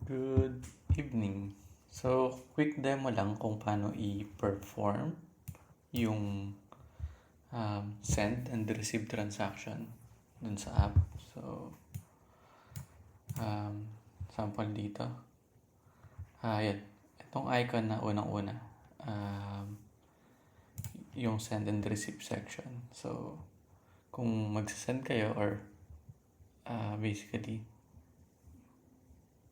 Good evening. So, quick demo lang kung paano i-perform yung send and receive transaction dun sa app. So, sample dito. Yan. Itong icon na unang-una. Yung send and receive section. So, kung magsasend kayo or basically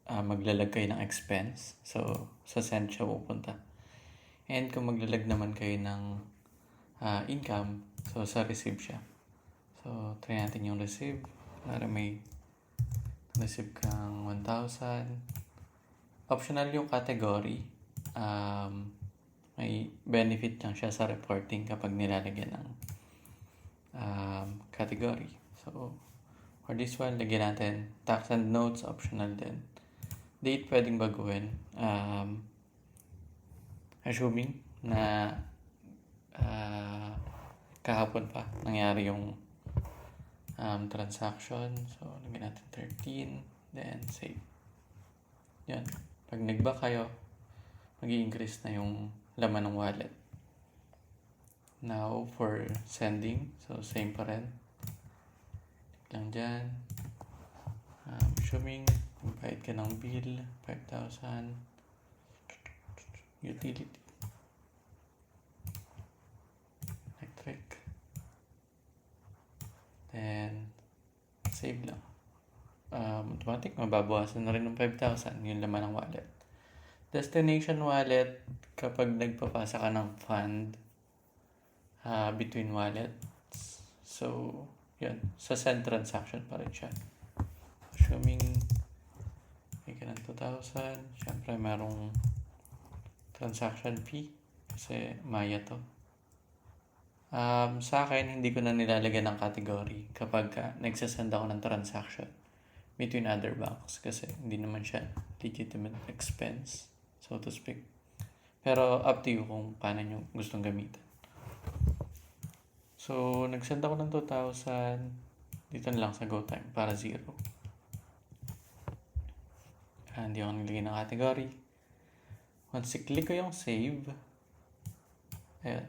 maglalag kayo ng expense. So, sa send siya pupunta. And kung maglalag naman kayo ng income, so sa receive siya. So, try natin yung receive. Para may receive kang 1,000. Optional yung category. May benefit lang siya sa reporting kapag nilalagyan ng category. So, for this one, lagyan natin tax and notes, optional din. Date pwedeng baguhin. Assuming na kahapon pa nangyari yung transaction. So, lagyan natin 13. Then, save. Yan. Pag nag-back kayo, mag-i-increase na yung laman ng wallet. Now, for sending. So, same pa rin. Click lang dyan. Assuming magbayad ka ng bill, 5,000. Utility. Electric. Then, save lang. Automatic, mababawasan na rin ng 5,000 yung laman ng wallet. Destination wallet, kapag nagpapasa ka ng fund between wallets. So, yun. Sa send transaction pa rin siya. Assuming may ka ng 2,000. Siyempre, merong transaction fee. Kasi Maya to. Sa akin, hindi ko na nilalagyan ng category kapag nagsasend ako ng transaction between other banks. Kasi hindi naman siya legitimate expense, so to speak. Pero up to you kung paano nyo gustong gamitin. So, nagsend ako ng 2,000. Dito na lang sa GoTime para 0. Hindi ako nilagay ng category. Once i-click ko yung save, ayan.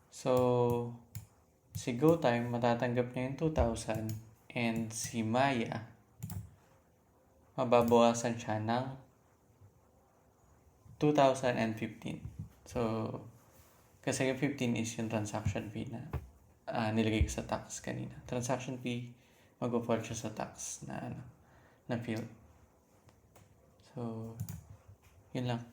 So, si GoTime, matatanggap niya yung 2,000 and si Maya, mababawasan siya ng 2,015. So, kasi yung 15 is yung transaction fee na nilagay ko sa tax kanina. Transaction fee, mag-fall siya sa tax na field. So, yun lang.